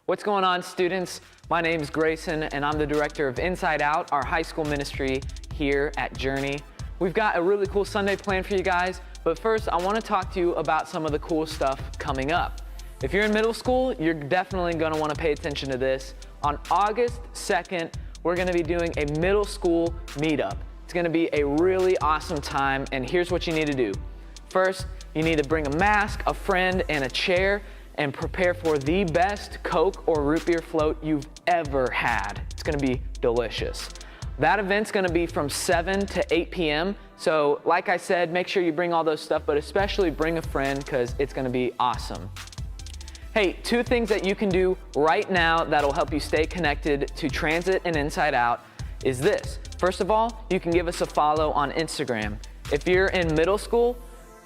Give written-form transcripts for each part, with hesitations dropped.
What's going on, students? My name is Grayson, and I'm the director of Insideout, our high school ministry here at Journey. We've got a really cool Sunday planned for you guys, but first I want to talk to you about some of the cool stuff coming up. If you're in middle school, you're definitely going to want to pay attention to this. On August 2nd, we're going to be doing a middle school meetup. It's going to be a really awesome time, and here's what you need to do. First, you need to bring a mask, a friend, and a chair, and prepare for the best Coke or root beer float you've ever had. It's gonna be delicious. That event's gonna be from 7 to 8 p.m. So like I said, make sure you bring all those stuff, but especially bring a friend because it's gonna be awesome. Hey, 2 things that you can do right now that'll help you stay connected to Transit and Inside Out is this. First of all, you can give us a follow on Instagram. If you're in middle school,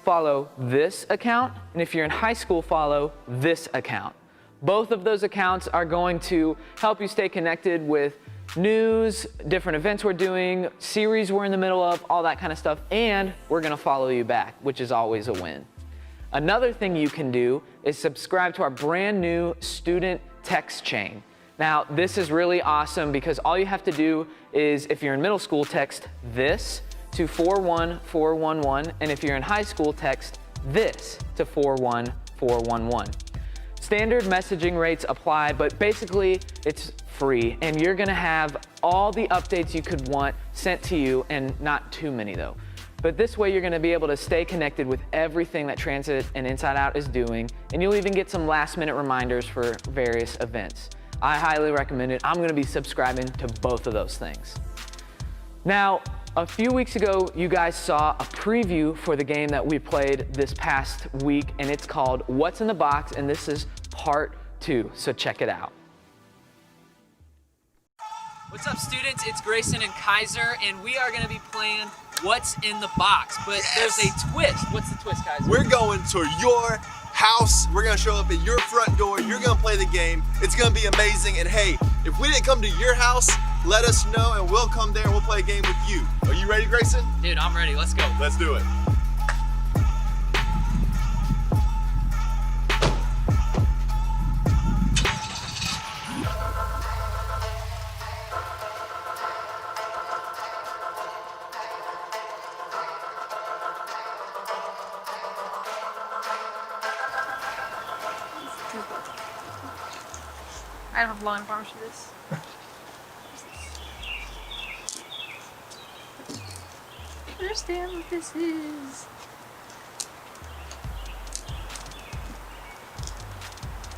follow this account, and if you're in high school, follow this account. Both of those accounts are going to help you stay connected with news, different events we're doing, series we're in the middle of, all that kind of stuff, and we're gonna follow you back, which is always a win. Another thing you can do is subscribe to our brand new student text chain. Now, this is really awesome because all you have to do is, if you're in middle school, text this to 41411, and if you're in high school, text this to 41411. Standard messaging rates apply, but basically it's free, and you're gonna have all the updates you could want sent to you, and not too many though. But this way you're gonna be able to stay connected with everything that Transit and Inside Out is doing, and you'll even get some last-minute reminders for various events. I highly recommend it. I'm gonna be subscribing to both of those things. Now, a few weeks ago, you guys saw a preview for the game that we played this past week, and it's called What's in the Box, and this is part 2, so check it out. What's up, students? It's Grayson and Kaiser, and we are going to be playing What's in the Box, but there's a twist. What's the twist, Kaiser? We're going to your house. We're going to show up at your front door. You're going to play the game. It's going to be amazing, and hey, if we didn't come to your house, let us know and we'll come there and we'll play a game with you. Are you ready, Grayson? Dude, I'm ready. Let's go. Let's do it. I don't have long arms for this. I understand what this is.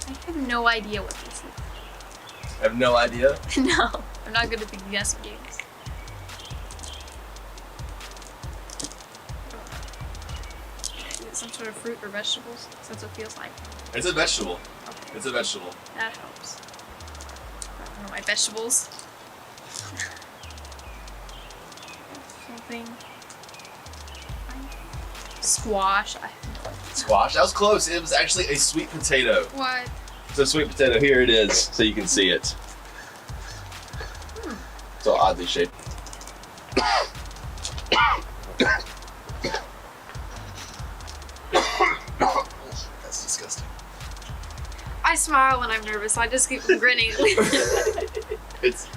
I have no idea what this is. I have no idea. No, I'm not good at the guessing games. Is it some sort of fruit or vegetables? That's what it feels like. It's a vegetable. Okay. It's a vegetable. That helps. I don't know my vegetables. Something. Squash. Squash? That was close. It was actually a sweet potato. What? It's a sweet potato. Here it is, so you can see it. It's all oddly shaped. That's disgusting. I smile when I'm nervous, so I just keep grinning. It's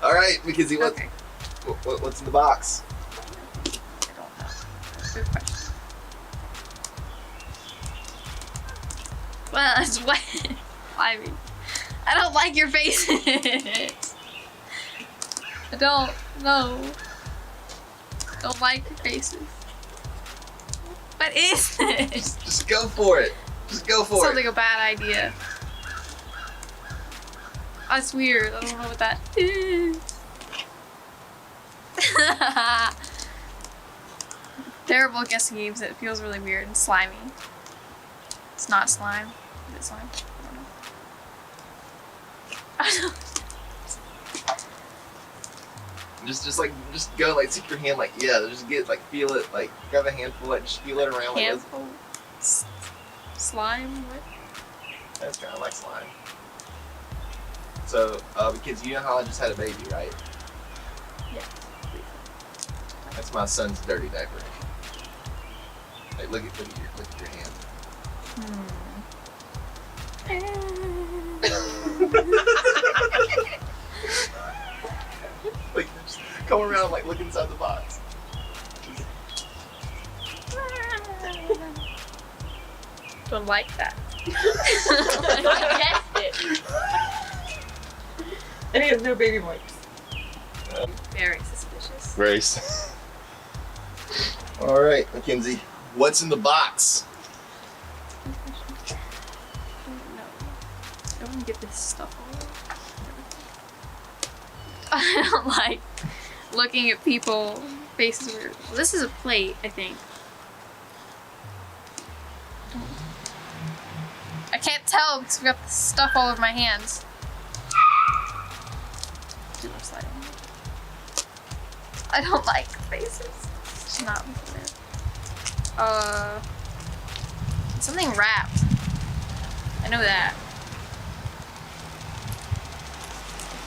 all right, Mackenzie. Okay. What's in the box? I don't know. Good question. Well, it's wet. I mean, I don't like your face in it. I don't know. Don't like your faces. What is this? Just go for it. Just go for Sounds it. like a bad idea. That's weird. I don't know what that is. Terrible at guessing games. It feels really weird and slimy. It's not slime. Is it slime? I don't know. Just go, like, stick your hand, like, yeah, just get, like, feel it, like, grab a handful, like, just feel it around. Like, Handful. Slime? What? that's kind of like slime. So, because you know how I just had a baby, right? Yeah. That's my son's dirty diaper. Hey, look at your hand. don't like that. I guessed it. And he has no baby wipes. Very suspicious. Grace. All right, Mackenzie. What's in the box? No. I don't get this stuff all over. I don't like looking at people faces weird. Well, this is a plate, I think. I can't tell because we got the stuff all over my hands. I don't like faces. It's not good. Something wrapped. I know that.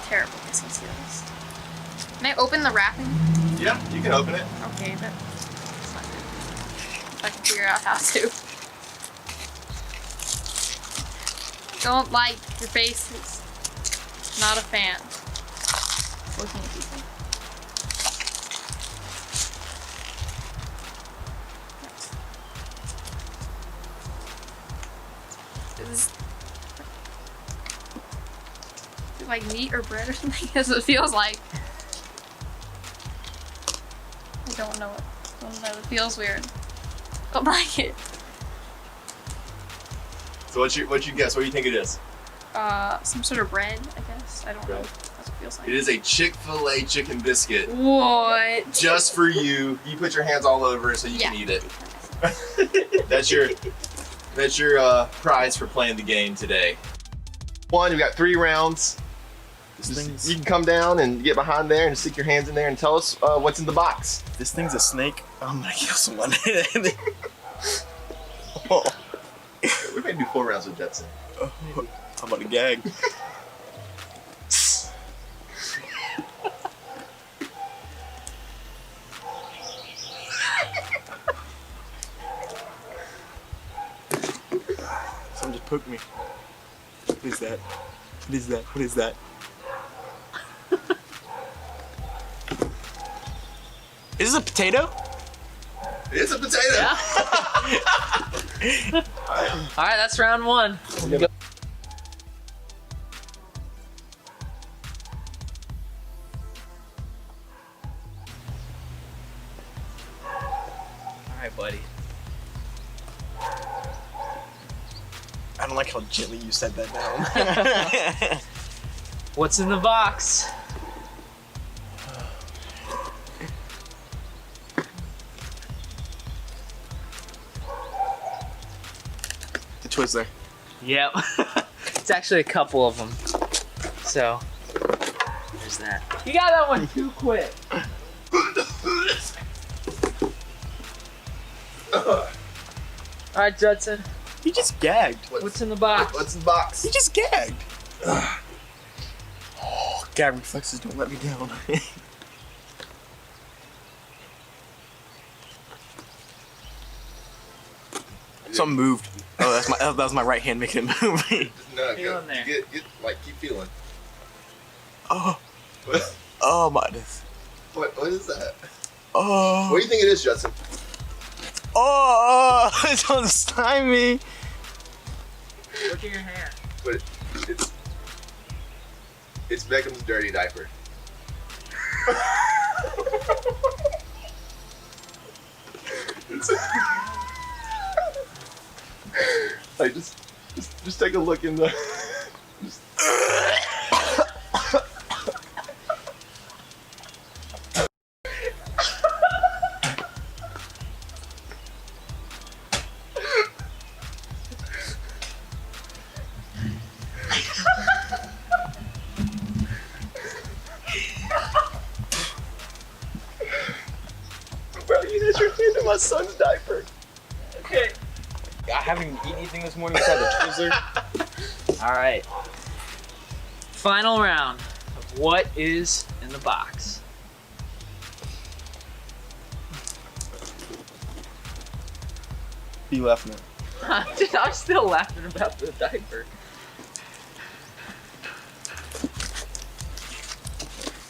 Terrible guessing skills. Can I open the wrapping? Yeah, you can open it. Okay, that's not good. If I can figure out how to. Don't like your faces. Not a fan. Looking at people. Is it like meat or bread or something? That's what it feels like. I don't know it. It feels weird. Don't like it. So what's you guess? What do you think it is? Some sort of bread, I guess. I don't know. That's what it feels like. It is a Chick-fil-A chicken biscuit. What? Just for you. You put your hands all over it so you can eat it. That's your prize for playing the game today. One, we've got 3 rounds. You can come down and get behind there and stick your hands in there and tell us what's in the box. This thing's a snake. I'm gonna kill someone. We're gonna do 4 rounds with Jetson. I'm about to gag. Someone just poked me. What is that? What is that? What is that? Is this a potato? It's a potato. Yeah. All right, that's round 1. All right, buddy. I don't like how gently you said that down. What's in the box? The Twizzler. Yep. It's actually a couple of them. So, there's that. You got that one too quick. All right, Judson. He just gagged. What's in the box? What's in the box? He just gagged. Oh, gag reflexes don't let me down. Something moved. Oh, that was my right hand making it move. No, Feel in there. Get keep feeling. Oh, What? oh my. What is that? Oh. What do you think it is, Judson? Oh, it's on slimy. Look at your hand. But it's Beckham's dirty diaper. Like just take a look in the. Bro, you had your hand in my son's diaper. Okay. I haven't eaten anything this morning besides the Twizzler. All right. Final round of what is in the box. What are you laughing at? Dude, I'm still laughing about the diaper.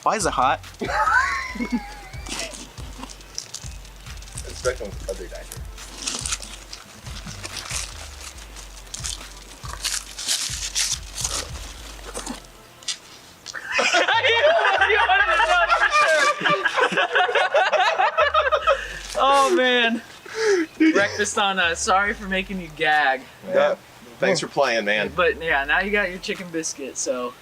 Why is it hot? It's Beckham's other diaper. breakfast on sorry for making you gag. Yeah. Thanks for playing, man. But yeah, now you got your chicken biscuit, so.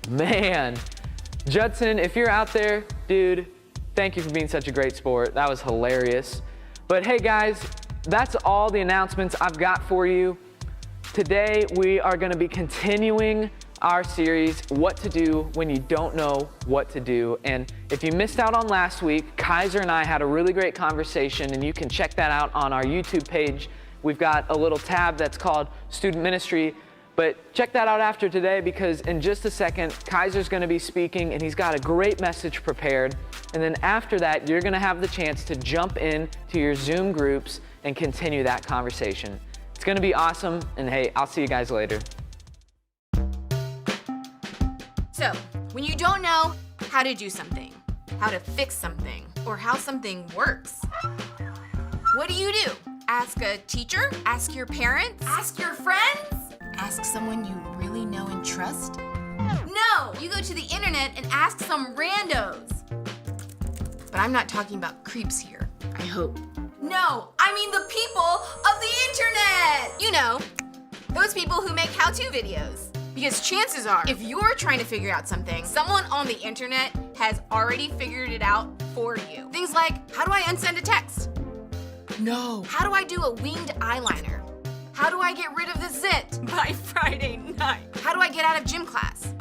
Man, Judson, if you're out there, dude, thank you for being such a great sport. That was hilarious. But hey guys, that's all the announcements I've got for you. Today, we are gonna be continuing our series, What to Do When You Don't Know What to Do. And if you missed out on last week, Kaiser and I had a really great conversation, and you can check that out on our YouTube page. We've got a little tab that's called Student Ministry. But check that out after today, because in just a second, Kaiser's gonna be speaking and he's got a great message prepared. And then after that, you're gonna have the chance to jump in to your Zoom groups and continue that conversation. It's gonna be awesome, and hey, I'll see you guys later. So, when you don't know how to do something, how to fix something, or how something works, what do? Ask a teacher? Ask your parents? Ask your friends? Ask someone you really know and trust? No, you go to the internet and ask some randos. But I'm not talking about creeps here, I hope. No, I mean the people of the internet! You know, those people who make how-to videos. Because chances are, if you're trying to figure out something, someone on the internet has already figured it out for you. Things like, how do I unsend a text? No. How do I do a winged eyeliner? How do I get rid of the zit by Friday night? How do I get out of gym class?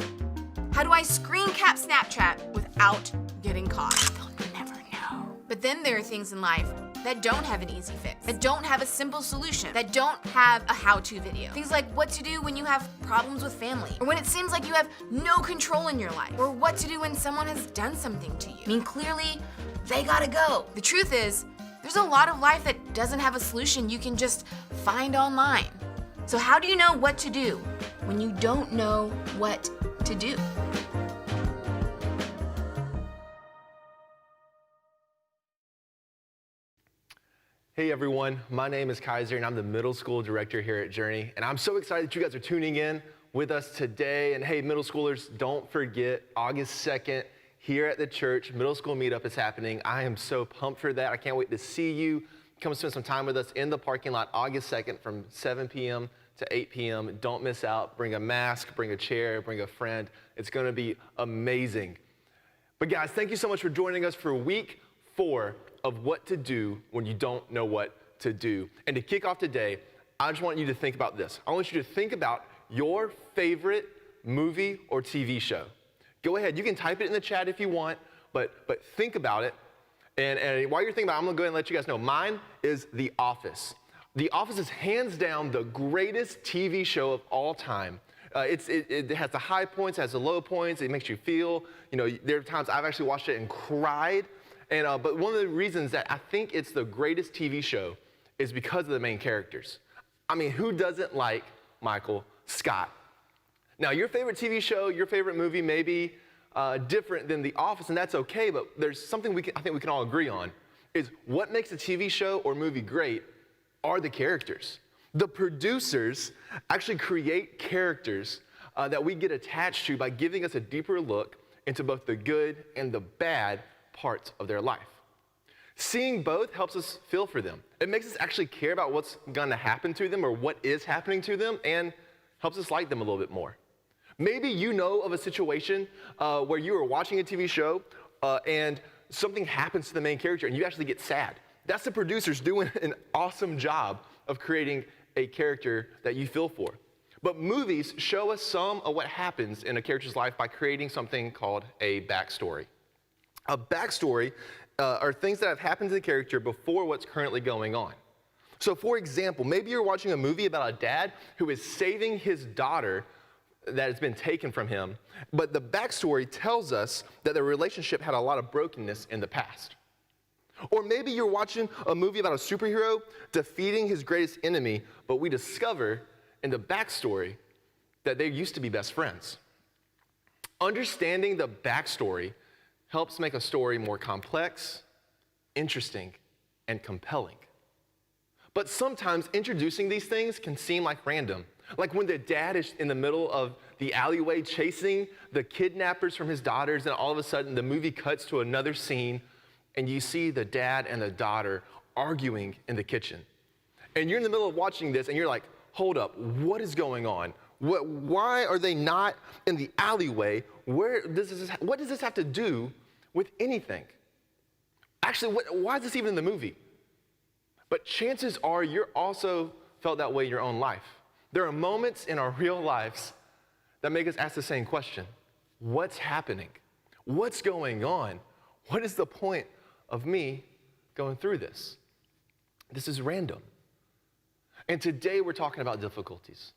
How do I screen cap Snapchat without getting caught? They'll never know. But then there are things in life that don't have an easy fix, that don't have a simple solution, that don't have a how-to video. Things like what to do when you have problems with family, or when it seems like you have no control in your life, or what to do when someone has done something to you. I mean, clearly, they gotta go. The truth is, there's a lot of life that doesn't have a solution you can just find online. So how do you know what to do when you don't know what to do? Hey everyone, my name is Kaiser and I'm the middle school director here at Journey. And I'm so excited that you guys are tuning in with us today. And hey, middle schoolers, don't forget August 2nd, here at the church, middle school meetup is happening. I am so pumped for that. I can't wait to see you. Come spend some time with us in the parking lot August 2nd from 7 p.m. to 8 p.m. Don't miss out. Bring a mask, bring a chair, bring a friend. It's going to be amazing. But guys, thank you so much for joining us for week 4 of What to Do When You Don't Know What to Do. And to kick off today, I just want you to think about this. I want you to think about your favorite movie or TV show. Go ahead, you can type it in the chat if you want, but think about it. And while you're thinking about it, I'm gonna go ahead and let you guys know. Mine is The Office. The Office is hands down the greatest TV show of all time. It has the high points, it has the low points, it makes you feel, there are times I've actually watched it and cried. But one of the reasons that I think it's the greatest TV show is because of the main characters. I mean, who doesn't like Michael Scott? Now, your favorite TV show, your favorite movie may be different than The Office, and that's okay, but there's something I think we can all agree on, is what makes a TV show or movie great are the characters. The producers actually create characters that we get attached to by giving us a deeper look into both the good and the bad parts of their life. Seeing both helps us feel for them. It makes us actually care about what's gonna happen to them or what is happening to them, and helps us like them a little bit more. Maybe you know of a situation where you are watching a TV show and something happens to the main character and you actually get sad. That's the producers doing an awesome job of creating a character that you feel for. But movies show us some of what happens in a character's life by creating something called a backstory. A backstory are things that have happened to the character before what's currently going on. So for example, maybe you're watching a movie about a dad who is saving his daughter that has been taken from him, but the backstory tells us that the relationship had a lot of brokenness in the past. Or maybe you're watching a movie about a superhero defeating his greatest enemy, but we discover in the backstory that they used to be best friends. Understanding the backstory helps make a story more complex, interesting, and compelling. But sometimes introducing these things can seem like random. Like when the dad is in the middle of the alleyway chasing the kidnappers from his daughters, and all of a sudden the movie cuts to another scene, and you see the dad and the daughter arguing in the kitchen. And you're in the middle of watching this, and you're like, hold up, what is going on? Why are they not in the alleyway? What does this have to do with anything? Actually, why is this even in the movie? But chances are you're also felt that way in your own life. There are moments in our real lives that make us ask the same question. What's happening? What's going on? What is the point of me going through this? This is random. And today we're talking about difficulties.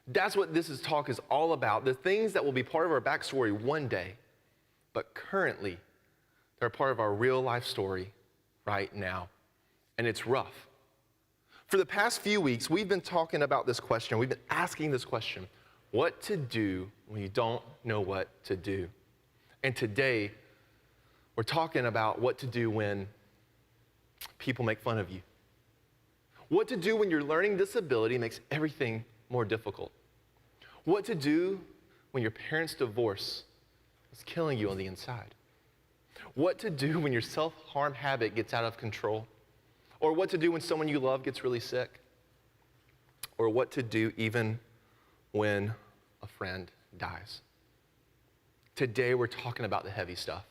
That's what this talk is all about. The things that will be part of our backstory one day, but currently they're part of our real life story right now. And it's rough. For the past few weeks, we've been talking about this question. We've been asking this question, what to do when you don't know what to do? And today, we're talking about what to do when people make fun of you. What to do when your learning disability makes everything more difficult. What to do when your parents' divorce is killing you on the inside. What to do when your self-harm habit gets out of control. Or what to do when someone you love gets really sick. Or what to do even when a friend dies. Today we're talking about the heavy stuff,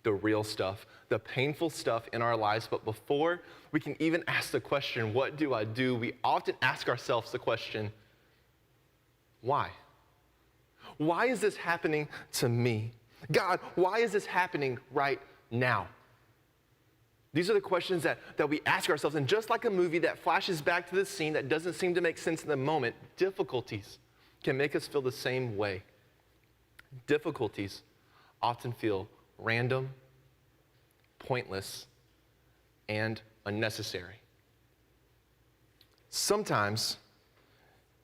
the real stuff, the painful stuff in our lives. But before we can even ask the question, what do I do? We often ask ourselves the question, why? Why is this happening to me? God, why is this happening right now? These are the questions that we ask ourselves. And just like a movie that flashes back to the scene that doesn't seem to make sense in the moment, difficulties can make us feel the same way. Difficulties often feel random, pointless, and unnecessary. Sometimes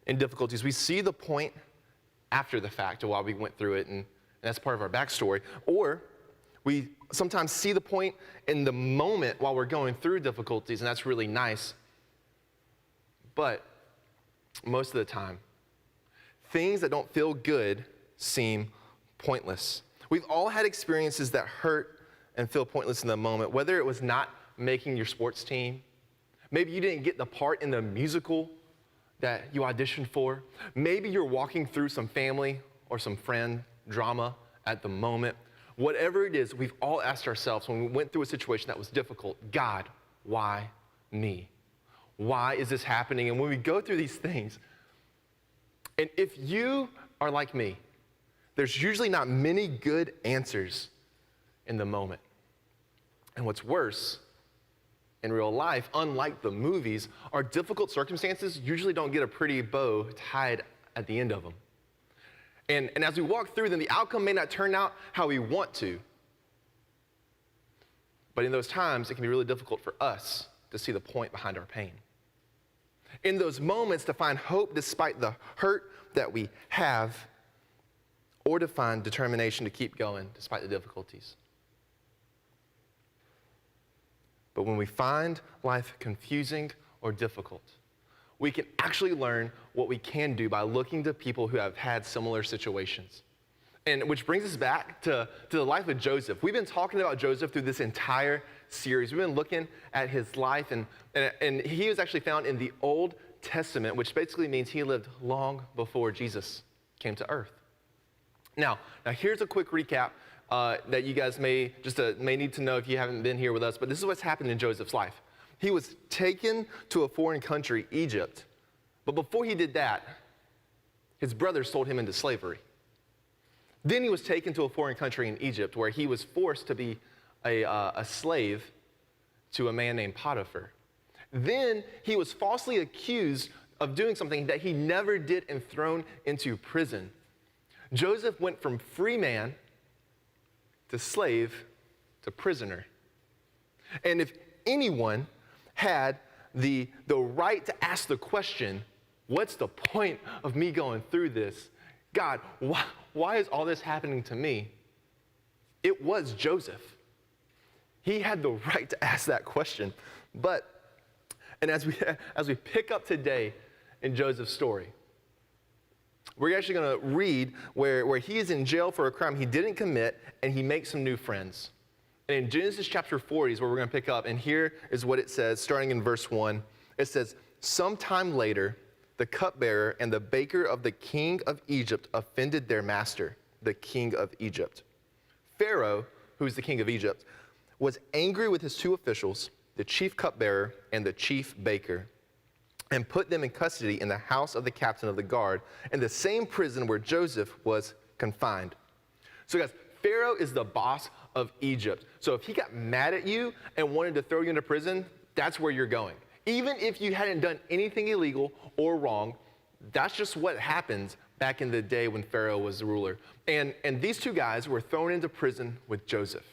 in difficulties, we see the point after the fact of why we went through it, and that's part of our backstory. Or we sometimes see the point in the moment while we're going through difficulties, and that's really nice. But most of the time, things that don't feel good seem pointless. We've all had experiences that hurt and feel pointless in the moment, whether it was not making your sports team, maybe you didn't get the part in the musical that you auditioned for, maybe you're walking through some family or some friend drama at the moment. Whatever it is, we've all asked ourselves when we went through a situation that was difficult, God, why me? Why is this happening? And when we go through these things, and if you are like me, there's usually not many good answers in the moment. And what's worse, in real life, unlike the movies, our difficult circumstances usually don't get a pretty bow tied at the end of them. And as we walk through them, the outcome may not turn out how we want to. But in those times, it can be really difficult for us to see the point behind our pain. In those moments, to find hope despite the hurt that we have, or to find determination to keep going despite the difficulties. But when we find life confusing or difficult, we can actually learn what we can do by looking to people who have had similar situations. And which brings us back to the life of Joseph. We've been talking about Joseph through this entire series. We've been looking at his life, and he was actually found in the Old Testament, which basically means he lived long before Jesus came to earth. Now here's a quick recap that you guys may need to know if you haven't been here with us, but this is what's happened in Joseph's life. He was taken to a foreign country, Egypt, but before he did that, his brothers sold him into slavery. Then he was taken to a foreign country in Egypt where he was forced to be a slave to a man named Potiphar. Then he was falsely accused of doing something that he never did and thrown into prison. Joseph went from free man to slave to prisoner. And if anyone had the right to ask the question, what's the point of me going through this? God, why is all this happening to me? It was Joseph. He had the right to ask that question. But And as we pick up today in Joseph's story, we're actually going to read where he is in jail for a crime he didn't commit, and he makes some new friends. And in Genesis chapter 40 is where we're going to pick up, and here is what it says, starting in verse 1. It says, "Sometime later, the cupbearer and the baker of the king of Egypt offended their master, the king of Egypt. Pharaoh, who's the king of Egypt, was angry with his two officials, the chief cupbearer and the chief baker, and put them in custody in the house of the captain of the guard, in the same prison where Joseph was confined." So guys, Pharaoh is the boss of Egypt. So if he got mad at you and wanted to throw you into prison, that's where you're going. Even if you hadn't done anything illegal or wrong, that's just what happens back in the day when Pharaoh was the ruler. And these two guys were thrown into prison with Joseph.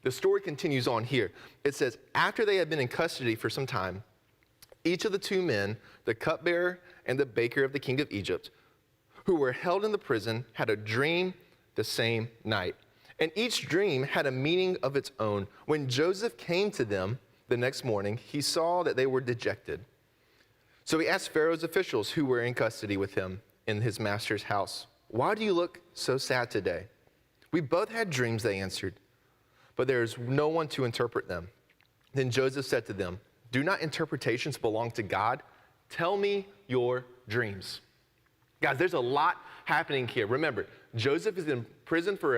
The story continues on here. It says, after they had been in custody for some time, each of the two men, the cupbearer and the baker of the king of Egypt, who were held in the prison, had a dream the same night. And each dream had a meaning of its own. When Joseph came to them the next morning, he saw that they were dejected. So he asked Pharaoh's officials who were in custody with him in his master's house, "Why do you look so sad today?" "We both had dreams," they answered, "but there is no one to interpret them." Then Joseph said to them, "Do not interpretations belong to God? Tell me your dreams." Guys, there's a lot happening here. Remember, Joseph is in prison for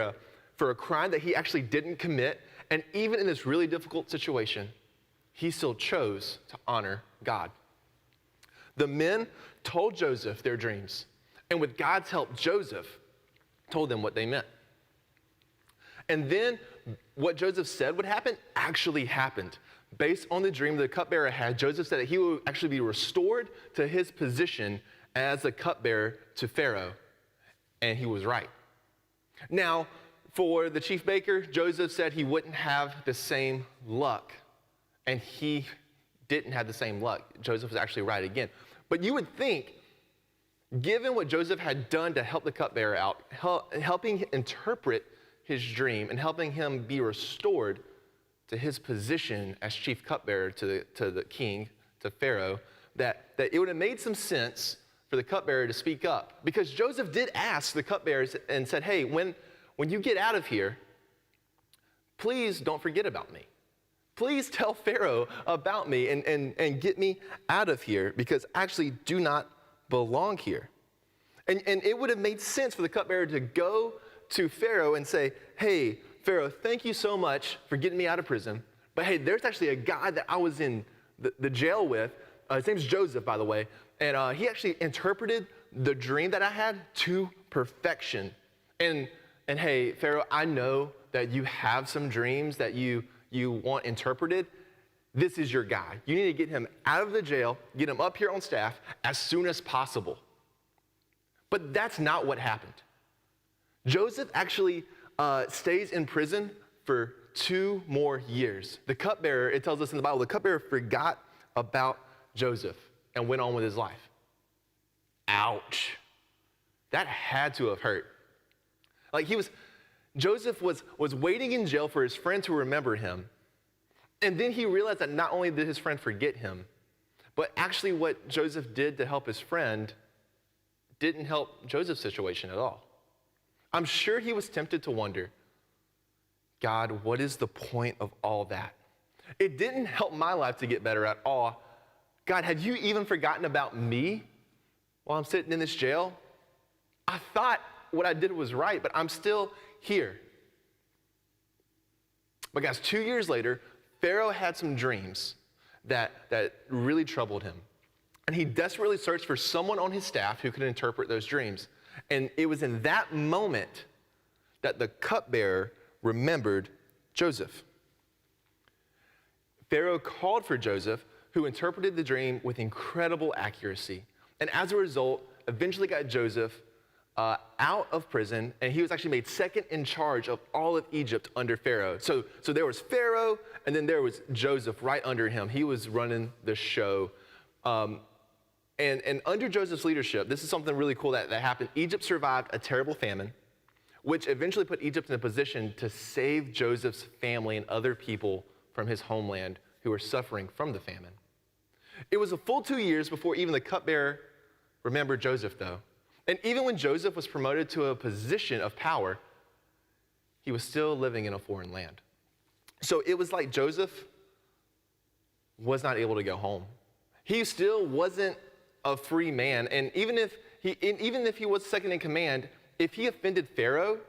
a crime that he actually didn't commit, and even in this really difficult situation, he still chose to honor God. The men told Joseph their dreams, and with God's help, Joseph told them what they meant. And then what Joseph said would happen actually happened. Based on the dream the cupbearer had, Joseph said that he would actually be restored to his position as the cupbearer to Pharaoh, and he was right. Now, for the chief baker, Joseph said he wouldn't have the same luck, and he didn't have the same luck. Joseph was actually right again. But you would think, given what Joseph had done to help the cupbearer out, helping interpret his dream and helping him be restored to his position as chief cupbearer to the king, to Pharaoh, that it would have made some sense for the cupbearer to speak up. Because Joseph did ask the cupbearer and said, "Hey, when you get out of here, please don't forget about me. Please tell Pharaoh about me and get me out of here, because I actually do not belong here." And it would have made sense for the cupbearer to go to Pharaoh and say, "Hey, Pharaoh, thank you so much for getting me out of prison. But hey, there's actually a guy that I was in the jail with. His name's Joseph, by the way. And he actually interpreted the dream that I had to perfection. And hey, Pharaoh, I know that you have some dreams that you want interpreted. This is your guy. You need to get him out of the jail, get him up here on staff as soon as possible." But that's not what happened. Joseph actually stays in prison for 2 more years. The cupbearer, it tells us in the Bible, the cupbearer forgot about Joseph and went on with his life. Ouch. That had to have hurt. Like Joseph was waiting in jail for his friend to remember him. And then he realized that not only did his friend forget him, but actually what Joseph did to help his friend didn't help Joseph's situation at all. I'm sure he was tempted to wonder, God, what is the point of all that? It didn't help my life to get better at all. God, have you even forgotten about me while I'm sitting in this jail? I thought what I did was right, but I'm still here. But guys, 2 years later, Pharaoh had some dreams that really troubled him. And he desperately searched for someone on his staff who could interpret those dreams. And it was in that moment that the cupbearer remembered Joseph. Pharaoh called for Joseph, who interpreted the dream with incredible accuracy. And as a result, eventually got Joseph out of prison, and he was actually made second in charge of all of Egypt under Pharaoh. So there was Pharaoh, and then there was Joseph right under him. He was running the show. And under Joseph's leadership, this is something really cool that happened. Egypt survived a terrible famine, which eventually put Egypt in a position to save Joseph's family and other people from his homeland who were suffering from the famine. It was a full 2 years before even the cupbearer remembered Joseph, though. And even when Joseph was promoted to a position of power, he was still living in a foreign land. So it was like Joseph was not able to go home. He still wasn't a free man. And even if he was second in command, if he offended Pharaoh,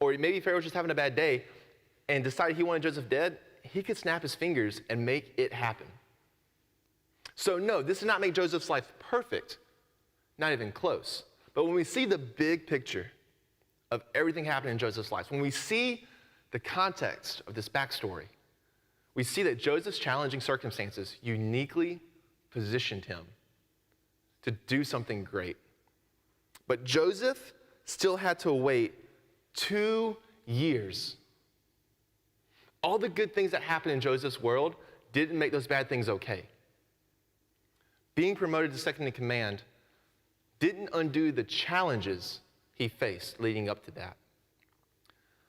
or maybe Pharaoh was just having a bad day and decided he wanted Joseph dead, he could snap his fingers and make it happen. So no, this did not make Joseph's life perfect, not even close. But when we see the big picture of everything happening in Joseph's life, when we see the context of this backstory, we see that Joseph's challenging circumstances uniquely positioned him to do something great. But Joseph still had to wait 2 years. All the good things that happened in Joseph's world didn't make those bad things okay. Being promoted to second in command didn't undo the challenges he faced leading up to that.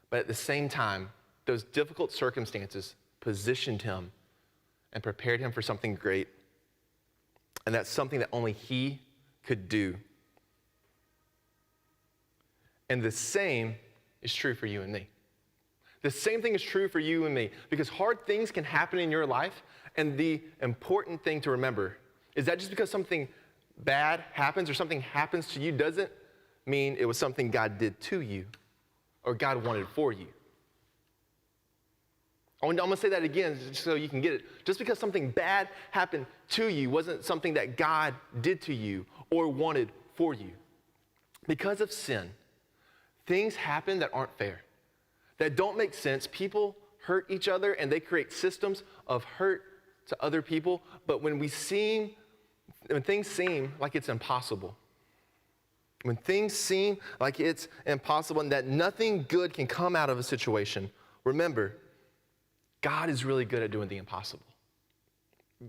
But at the same time, those difficult circumstances positioned him and prepared him for something great. And that's something that only he could do. And the same is true for you and me. The same thing is true for you and me, because hard things can happen in your life, and the important thing to remember is that just because something bad happens or something happens to you doesn't mean it was something God did to you or God wanted for you. I'm going to say that again just so you can get it. Just because something bad happened to you wasn't something that God did to you or wanted for you. Because of sin, things happen that aren't fair, that don't make sense. People hurt each other and they create systems of hurt to other people. But when things seem like it's impossible, when things seem like it's impossible and that nothing good can come out of a situation, remember, God is really good at doing the impossible.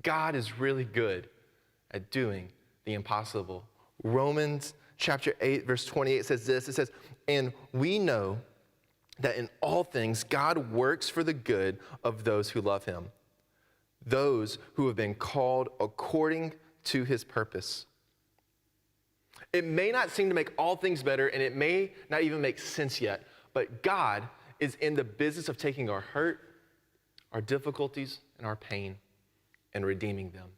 God is really good at doing the impossible. Romans chapter 8, verse 28 says this. It says, "And we know that in all things God works for the good of those who love him, those who have been called according to his purpose." It may not seem to make all things better, and it may not even make sense yet, but God is in the business of taking our hurt, our difficulties, and our pain and redeeming them.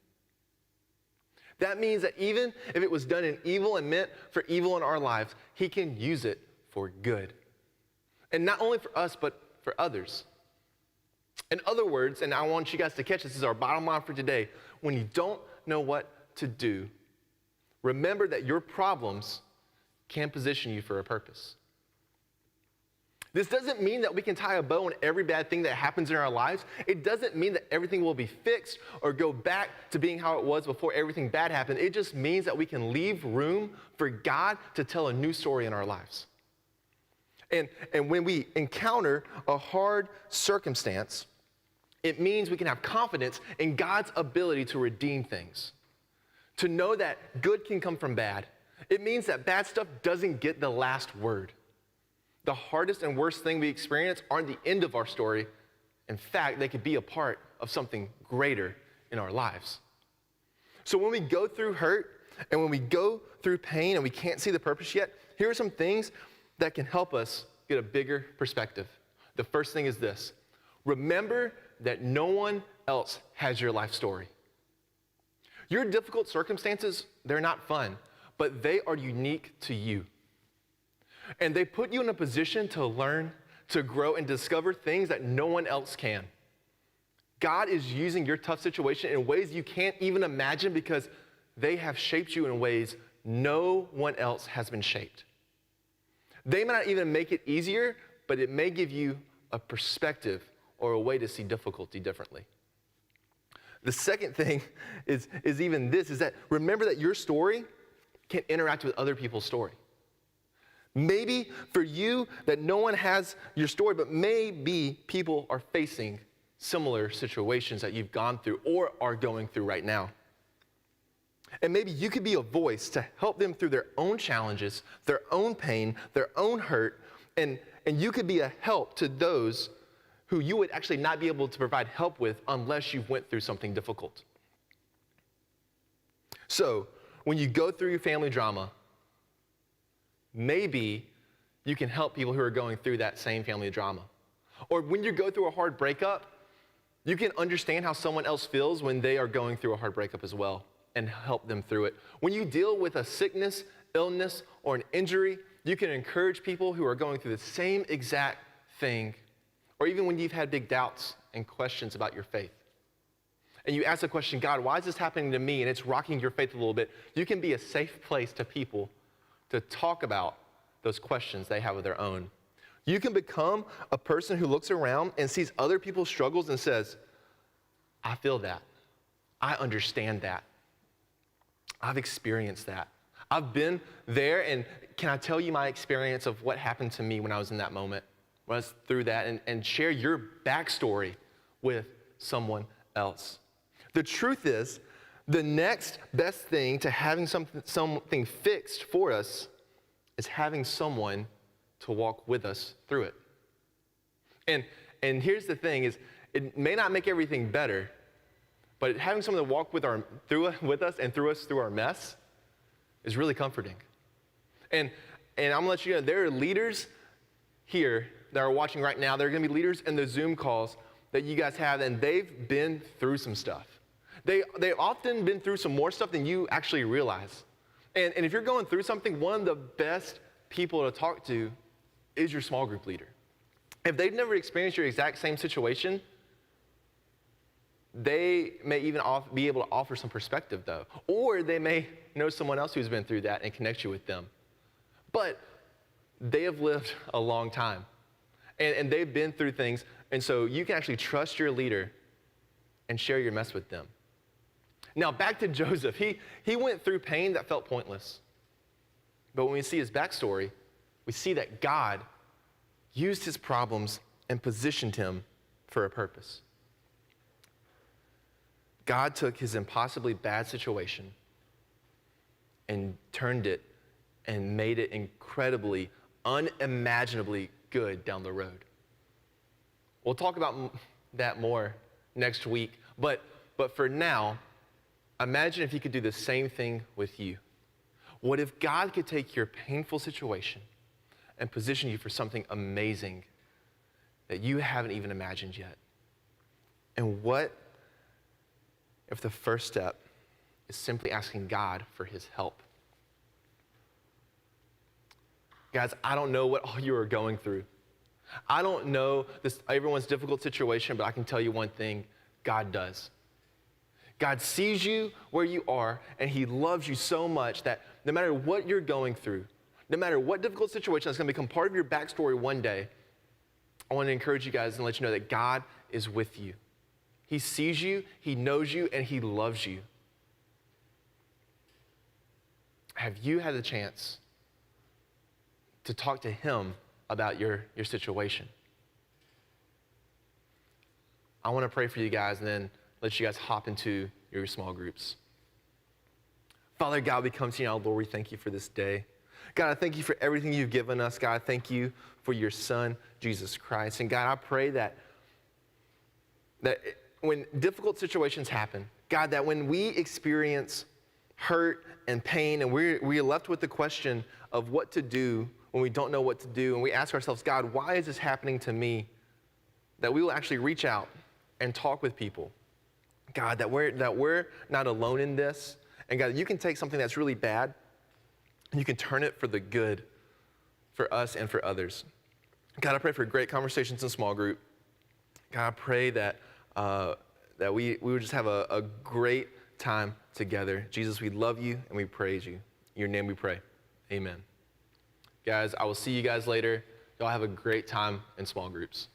That means that even if it was done in evil and meant for evil in our lives, he can use it for good. And not only for us, but for others. In other words, and I want you guys to catch this is our bottom line for today, when you don't know what to do, remember that your problems can position you for a purpose. This doesn't mean that we can tie a bow on every bad thing that happens in our lives. It doesn't mean that everything will be fixed or go back to being how it was before everything bad happened. It just means that we can leave room for God to tell a new story in our lives. And when we encounter a hard circumstance, it means we can have confidence in God's ability to redeem things, to know that good can come from bad. It means that bad stuff doesn't get the last word. The hardest and worst thing we experience aren't the end of our story. In fact, they could be a part of something greater in our lives. So when we go through hurt and when we go through pain and we can't see the purpose yet, here are some things that can help us get a bigger perspective. The first thing is this: remember that no one else has your life story. Your difficult circumstances, they're not fun, but they are unique to you. And they put you in a position to learn, to grow, and discover things that no one else can. God is using your tough situation in ways you can't even imagine because they have shaped you in ways no one else has been shaped. They may not even make it easier, but it may give you a perspective or a way to see difficulty differently. The second thing is that remember that your story can interact with other people's story. Maybe for you that no one has your story, but maybe people are facing similar situations that you've gone through or are going through right now. And maybe you could be a voice to help them through their own challenges, their own pain, their own hurt, and you could be a help to those who you would actually not be able to provide help with unless you went through something difficult. So when you go through your family drama, maybe you can help people who are going through that same family drama. Or when you go through a hard breakup, you can understand how someone else feels when they are going through a hard breakup as well and help them through it. When you deal with a sickness, illness, or an injury, you can encourage people who are going through the same exact thing. Or even when you've had big doubts and questions about your faith. And you ask the question, God, why is this happening to me? And it's rocking your faith a little bit. You can be a safe place to people to talk about those questions they have of their own. You can become a person who looks around and sees other people's struggles and says, I feel that. I understand that. I've experienced that. I've been there, and can I tell you my experience of what happened to me when I was in that moment, when I was through that, and share your backstory with someone else. The truth is, the next best thing to having something fixed for us is having someone to walk with us through it. And here's the thing is, it may not make everything better, but having someone to walk with us and through us through our mess is really comforting. And I'm gonna let you know, there are leaders here that are watching right now. There are gonna be leaders in the Zoom calls that you guys have, and they've been through some stuff. They've often been through some more stuff than you actually realize. And if you're going through something, one of the best people to talk to is your small group leader. If they've never experienced your exact same situation, they may even be able to offer some perspective though. Or they may know someone else who's been through that and connect you with them. But they have lived a long time. And they've been through things. And so you can actually trust your leader and share your mess with them. Now back to Joseph. He went through pain that felt pointless. But when we see his backstory, we see that God used his problems and positioned him for a purpose. God took his impossibly bad situation and turned it and made it incredibly, unimaginably good down the road. We'll talk about that more next week, but for now, imagine if he could do the same thing with you. What if God could take your painful situation and position you for something amazing that you haven't even imagined yet? And what if the first step is simply asking God for his help? Guys, I don't know what all you are going through. I don't know everyone's difficult situation, but I can tell you one thing, God does. God sees you where you are, and he loves you so much that no matter what you're going through, no matter what difficult situation that's going to become part of your backstory one day, I want to encourage you guys and let you know that God is with you. He sees you, he knows you, and he loves you. Have you had the chance to talk to him about your situation? I want to pray for you guys and then let you guys hop into your small groups. Father God, we come to you now, Lord, we thank you for this day. God, I thank you for everything you've given us. God, I thank you for your son, Jesus Christ. And God, I pray that when difficult situations happen, God, that when we experience hurt and pain and we're left with the question of what to do when we don't know what to do, and we ask ourselves, God, why is this happening to me? That we will actually reach out and talk with people. God, that we're not alone in this. And God, you can take something that's really bad and you can turn it for the good for us and for others. God, I pray for great conversations in small group. God, I pray that we would just have a great time together. Jesus, we love you and we praise you. In your name we pray. Amen. Guys, I will see you guys later. Y'all have a great time in small groups.